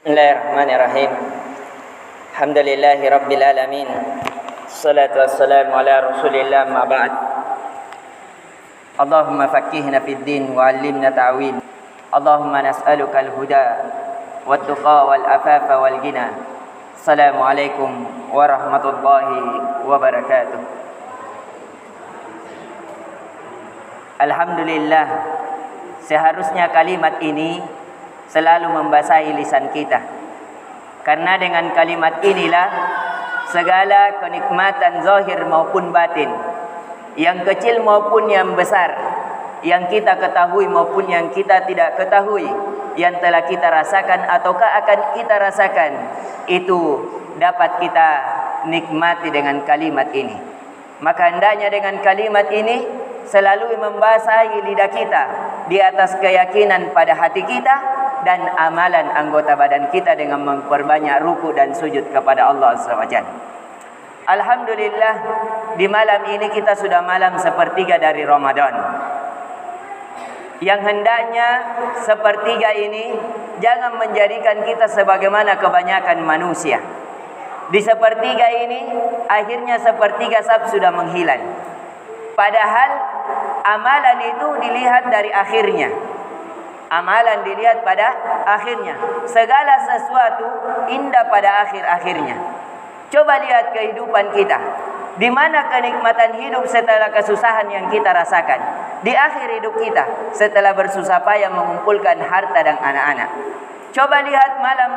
Bismillahirrahmanirrahim. Alhamdulillahi rabbil alamin. Salatu wassalamu ala Rasulillah ma ba'd. Allahumma faqqihna fid din wa 'allimna ta'wil. Allahumma nas'aluka al-huda wat tuqa wal afafa wal ghina. Assalamualaikum warahmatullahi wabarakatuh. Alhamdulillah, seharusnya kalimat ini selalu membasahi lisan kita, karena dengan kalimat inilah segala kenikmatan zahir maupun batin, yang kecil maupun yang besar, yang kita ketahui maupun yang kita tidak ketahui, yang telah kita rasakan ataukah akan kita rasakan, itu dapat kita nikmati dengan kalimat ini. Maka hendaknya dengan kalimat ini selalu membasahi lidah kita di atas keyakinan pada hati kita dan amalan anggota badan kita dengan memperbanyak ruku dan sujud kepada Allah SWT. Alhamdulillah, di malam ini kita sudah malam sepertiga dari Ramadan. Yang hendaknya sepertiga ini jangan menjadikan kita sebagaimana kebanyakan manusia. Di sepertiga ini akhirnya sepertiga sudah menghilang. Padahal amalan itu dilihat dari akhirnya. Amalan dilihat pada akhirnya. Segala sesuatu indah pada akhir-akhirnya. Coba lihat kehidupan kita. Di mana kenikmatan hidup setelah kesusahan yang kita rasakan? Di akhir hidup kita, setelah bersusah payah mengumpulkan harta dan anak-anak. Coba lihat malam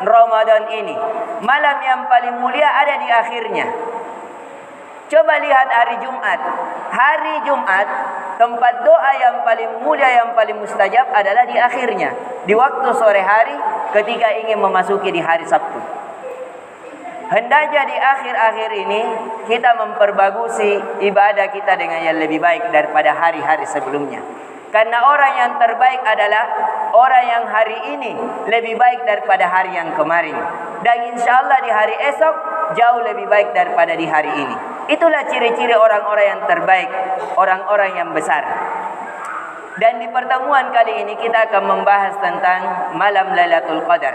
Ramadan ini. Malam yang paling mulia ada di akhirnya. Coba lihat hari Jumat. Hari Jumat, tempat doa yang paling mulia, yang paling mustajab adalah di akhirnya. Di waktu sore hari ketika ingin memasuki di hari Sabtu. Hendaknya di akhir-akhir ini kita memperbagusi ibadah kita dengan yang lebih baik daripada hari-hari sebelumnya. Karena orang yang terbaik adalah orang yang hari ini lebih baik daripada hari yang kemarin. Dan insya Allah di hari esok jauh lebih baik daripada di hari ini. Itulah ciri-ciri orang-orang yang terbaik, orang-orang yang besar. Dan di pertemuan kali ini kita akan membahas tentang malam Lailatul Qadar.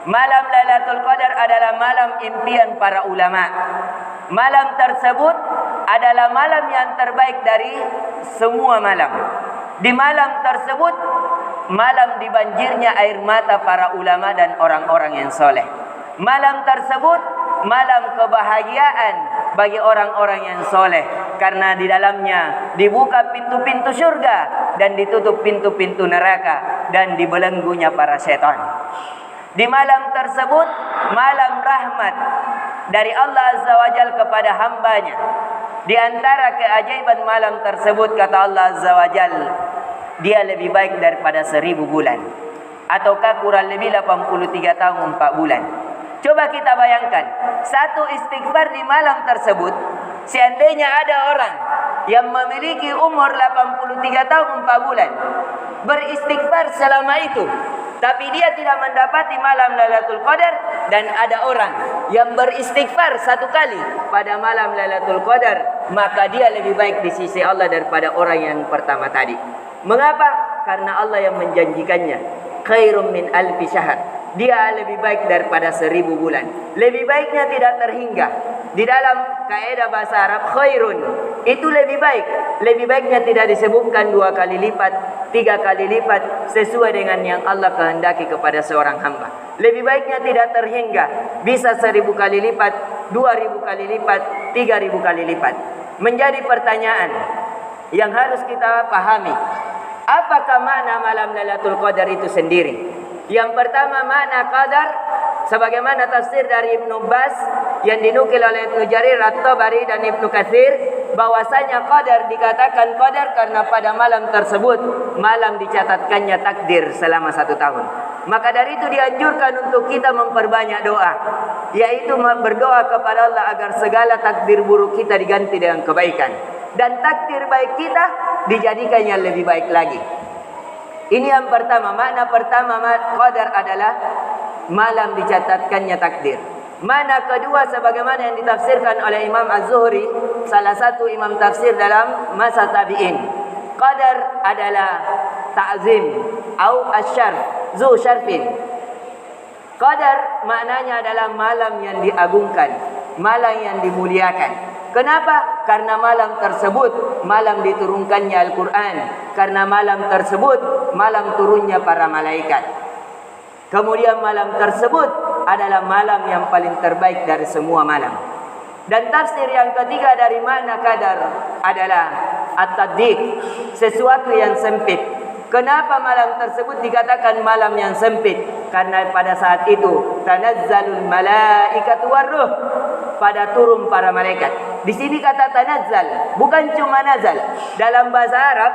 Malam Lailatul Qadar adalah malam impian para ulama. Malam tersebut adalah malam yang terbaik dari semua malam. Di malam tersebut, malam dibanjirnya air mata para ulama dan orang-orang yang soleh. Malam tersebut, malam kebahagiaan bagi orang-orang yang soleh. Karena di dalamnya dibuka pintu-pintu surga dan ditutup pintu-pintu neraka dan dibelenggunya para setan. Di malam tersebut, malam rahmat dari Allah Azza wa Jalla kepada hambanya. Di antara keajaiban malam tersebut, kata Allah Azza wa Jalla, dia lebih baik daripada 1000 bulan. Ataukah kurang lebih 83 tahun 4 bulan. Coba kita bayangkan, satu istighfar di malam tersebut, seandainya ada orang yang memiliki umur 83 tahun 4 bulan, beristighfar selama itu, tapi dia tidak mendapati malam Lailatul Qadar, dan ada orang yang beristighfar 1 kali pada malam Lailatul Qadar, maka dia lebih baik di sisi Allah daripada orang yang pertama tadi. Mengapa? Karena Allah yang menjanjikannya khairum min alfi syahr. Dia lebih baik daripada 1000 bulan. Lebih baiknya tidak terhingga. Di dalam kaidah bahasa Arab, khairun itu lebih baik. Lebih baiknya tidak disebutkan 2 kali lipat, 3 kali lipat, sesuai dengan yang Allah kehendaki kepada seorang hamba. Lebih baiknya tidak terhingga. Bisa 1000 kali lipat, 2000 kali lipat, 3000 kali lipat. Menjadi pertanyaan yang harus kita pahami. Apakah makna malam Lailatul Qadar itu sendiri? Yang pertama, makna qadar sebagaimana tafsir dari Ibnu Bas yang dinukil oleh Ibnu Jarir At-Tabari dan Ibnu Katsir, bahwasanya qadar dikatakan qadar karena pada malam tersebut malam dicatatkannya takdir selama 1 tahun. Maka dari itu dianjurkan untuk kita memperbanyak doa, yaitu berdoa kepada Allah agar segala takdir buruk kita diganti dengan kebaikan, dan takdir baik kita dijadikan yang lebih baik lagi. Ini yang pertama. Makna pertama qadar adalah malam dicatatkannya takdir. Makna kedua sebagaimana yang ditafsirkan oleh Imam Az-Zuhri, salah satu imam tafsir dalam masa tabi'in. Qadar adalah ta'zim atau asyarf, zu syarfin. Qadar maknanya adalah malam yang diagungkan, malam yang dimuliakan. Kenapa? Karena malam tersebut malam diturunkannya Al-Quran. Karena malam tersebut malam turunnya para malaikat. Kemudian malam tersebut adalah malam yang paling terbaik dari semua malam. Dan tafsir yang ketiga dari makna qadar adalah at-taddiq, sesuatu yang sempit. Kenapa malam tersebut dikatakan malam yang sempit? Karena pada saat itu tanazzalul malaikatu warruh, pada turun para malaikat. Di sini kata tanazzal, bukan cuma nazal. Dalam bahasa Arab,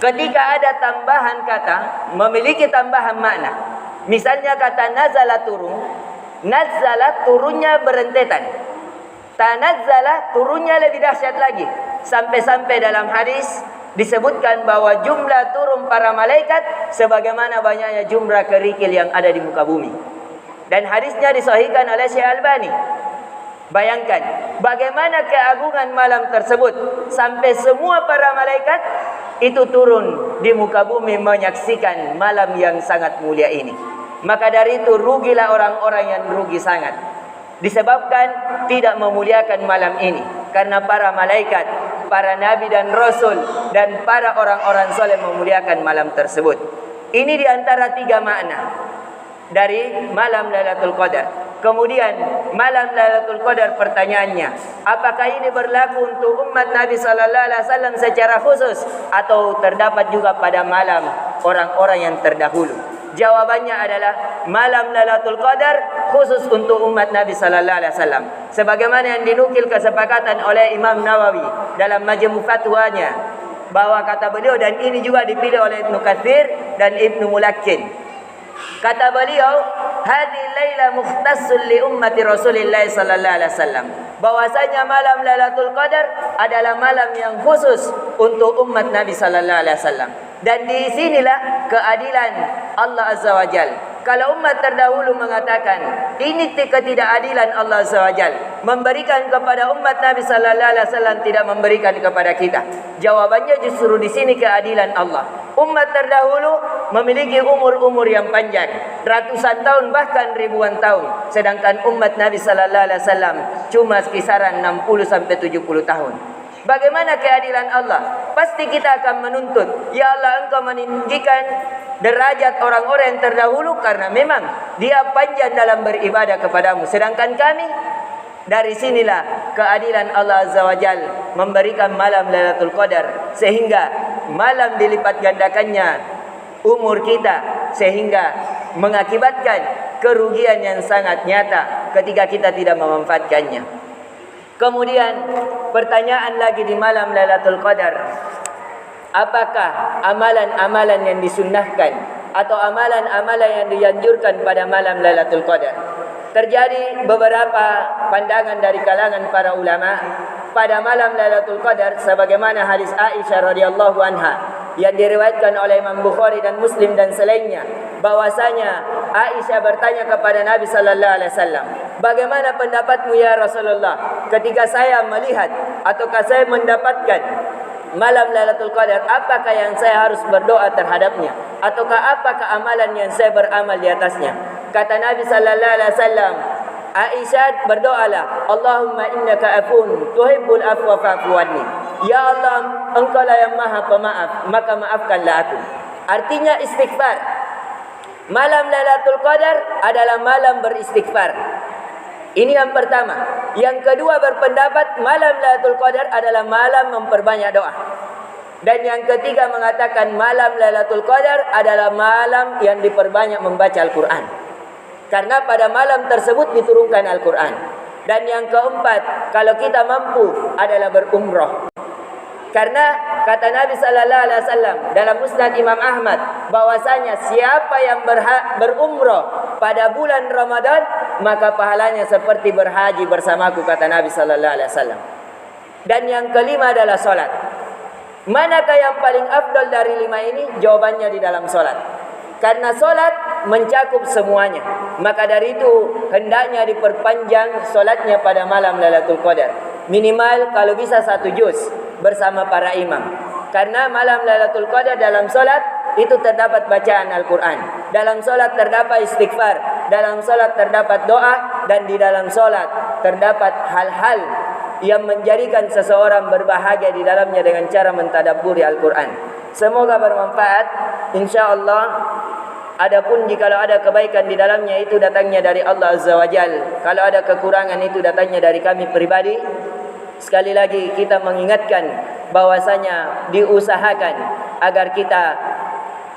ketika ada tambahan kata, memiliki tambahan makna. Misalnya kata nazala turun, nazala turunnya berentetan. Tanazzala turunnya lebih dahsyat lagi. Sampai-sampai dalam hadis disebutkan bahwa jumlah turun para malaikat sebagaimana banyaknya jumlah kerikil yang ada di muka bumi. Dan hadisnya disahihkan oleh Syekh Albani. Bayangkan bagaimana keagungan malam tersebut sampai semua para malaikat itu turun di muka bumi menyaksikan malam yang sangat mulia ini. Maka dari itu rugilah orang-orang yang rugi sangat, disebabkan tidak memuliakan malam ini. Karena para malaikat, para nabi dan rasul, dan para orang-orang soleh memuliakan malam tersebut. Ini diantara 3 makna dari malam Lailatul Qadar. Kemudian malam Lailatul Qadar, pertanyaannya, apakah ini berlaku untuk umat Nabi sallallahu alaihi wasallam secara khusus atau terdapat juga pada malam orang-orang yang terdahulu? Jawabannya adalah malam Lailatul Qadar khusus untuk umat Nabi sallallahu alaihi wasallam. Sebagaimana yang dinukil kesepakatan oleh Imam Nawawi dalam Majmu' Fatwanya, bahwa kata beliau, dan ini juga dipilih oleh Ibnu Katsir dan Ibnu Mulakkin. Kata beliau, hadhihi laila mukhtassun li ummati Rasulillah sallallahu alaihi wasallam. Bahwasanya malam Lailatul Qadar adalah malam yang khusus untuk umat Nabi sallallahu alaihi wasallam. Dan di sinilah keadilan Allah Azza wa Jalla. Kalau umat terdahulu mengatakan ini ketidakadilan Allah Azza wa Jalla, memberikan kepada umat Nabi sallallahu alaihi wasallam, tidak memberikan kepada kita. Jawabannya justru di sini keadilan Allah. Umat terdahulu memiliki umur-umur yang panjang, ratusan tahun bahkan ribuan tahun, sedangkan umat Nabi sallallahu alaihi wasallam cuma kisaran 60 sampai 70 tahun. Bagaimana keadilan Allah? Pasti kita akan menuntut, ya Allah, Engkau meninggikan derajat orang-orang yang terdahulu karena memang dia panjang dalam beribadah kepadamu, sedangkan kami. Dari sinilah keadilan Allah Azza wa Jalla memberikan malam Lailatul Qadar, sehingga malam dilipat gandakannya umur kita, sehingga mengakibatkan kerugian yang sangat nyata ketika kita tidak memanfaatkannya. Kemudian pertanyaan lagi di malam Lailatul Qadar, apakah amalan-amalan yang disunnahkan atau amalan-amalan yang dianjurkan pada malam Lailatul Qadar? Terjadi beberapa pandangan dari kalangan para ulama pada malam Lailatul Qadar, sebagaimana hadis Aisyah radhiyallahu anha yang diriwayatkan oleh Imam Bukhari dan Muslim dan selainnya, bahwasanya Aisyah bertanya kepada Nabi sallallahu alaihi wasallam, bagaimana pendapatmu ya Rasulullah ketika saya melihat ataukah saya mendapatkan malam Lailatul Qadar, apakah yang saya harus berdoa terhadapnya ataukah apakah amalan yang saya beramal di atasnya? Kata Nabi sallallahu alaihi wasallam, Aisyah, berdoalah, Allahumma innaka afun tuhibbul afwa fa'fu anni. Ya Allah, Engkau lah yang Maha Pemaaf, maka maafkanlah aku. Artinya istighfar. Malam Lailatul Qadar adalah malam beristighfar. Ini yang pertama. Yang kedua berpendapat malam Lailatul Qadar adalah malam memperbanyak doa. Dan yang ketiga mengatakan malam Lailatul Qadar adalah malam yang diperbanyak membaca Al-Quran. Karena pada malam tersebut diturunkan Al-Quran. Dan yang keempat, kalau kita mampu adalah berumrah. Karena kata Nabi sallallahu alaihi wasallam dalam Musnad Imam Ahmad, bahwasanya siapa yang berumrah pada bulan Ramadan, maka pahalanya seperti berhaji bersamaku, kata Nabi sallallahu alaihi wasallam. Dan yang kelima adalah salat. Manakah yang paling afdal dari 5 ini? Jawabannya di dalam salat. Karena salat mencakup semuanya. Maka dari itu hendaknya diperpanjang salatnya pada malam Lailatul Qadar. Minimal kalau bisa 1 juz bersama para imam. Karena malam Lailatul Qadar dalam salat itu terdapat bacaan Al-Quran. Dalam solat terdapat istighfar. Dalam solat terdapat doa. Dan di dalam solat terdapat hal-hal yang menjadikan seseorang berbahagia di dalamnya dengan cara mentadabburi Al-Quran. Semoga bermanfaat. InsyaAllah. Adapun jikalau ada kebaikan di dalamnya itu datangnya dari Allah Azza wa Jal. Kalau ada kekurangan itu datangnya dari kami pribadi. Sekali lagi kita mengingatkan bahwasanya diusahakan agar kita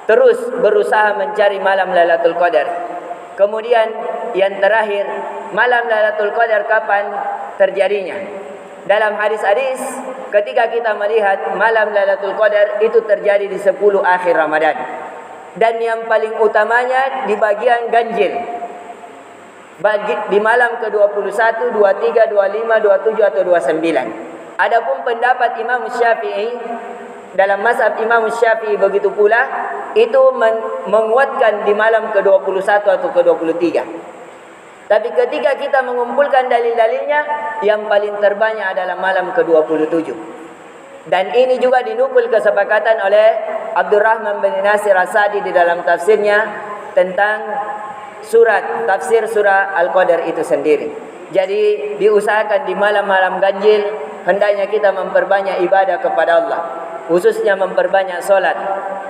terus berusaha mencari malam Lailatul Qadar. Kemudian yang terakhir, malam Lailatul Qadar kapan terjadinya? Dalam hadis-hadis ketika kita melihat malam Lailatul Qadar itu terjadi di 10 akhir Ramadan. Dan yang paling utamanya di bagian ganjil. Di malam ke-21, 23, 25, 27 atau 29. Adapun pendapat Imam Syafi'i, dalam mazhab Imam Syafi'i begitu pula, itu menguatkan di malam ke-21 atau ke-23. Tapi ketika kita mengumpulkan dalil-dalilnya, yang paling terbanyak adalah malam ke-27. Dan ini juga dinukul kesepakatan oleh Abdurrahman bin Nasir As-Sa'di di dalam tafsirnya tentang tafsir surah Al-Qadar itu sendiri. Jadi diusahakan di malam-malam ganjil hendaknya kita memperbanyak ibadah kepada Allah, khususnya memperbanyak solat,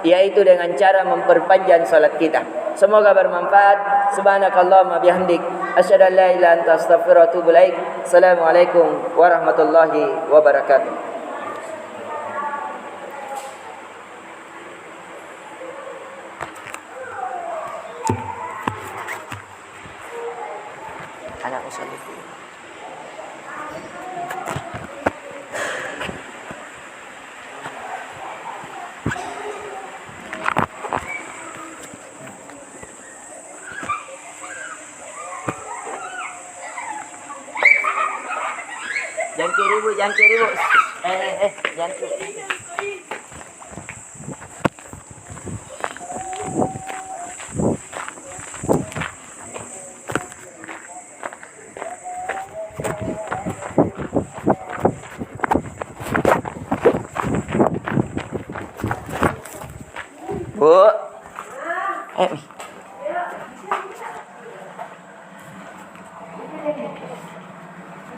yaitu dengan cara memperpanjang solat kita. Semoga bermanfaat. Subhanakallahumma bihamdik, asyhadu an la ilaha illa anta astaghfiruka wa atubu ilaik. Assalamualaikum warahmatullahi wabarakatuh. Anak usul. Jangan kiri bu, jangan kiri bu. Jangan kiri. Bu.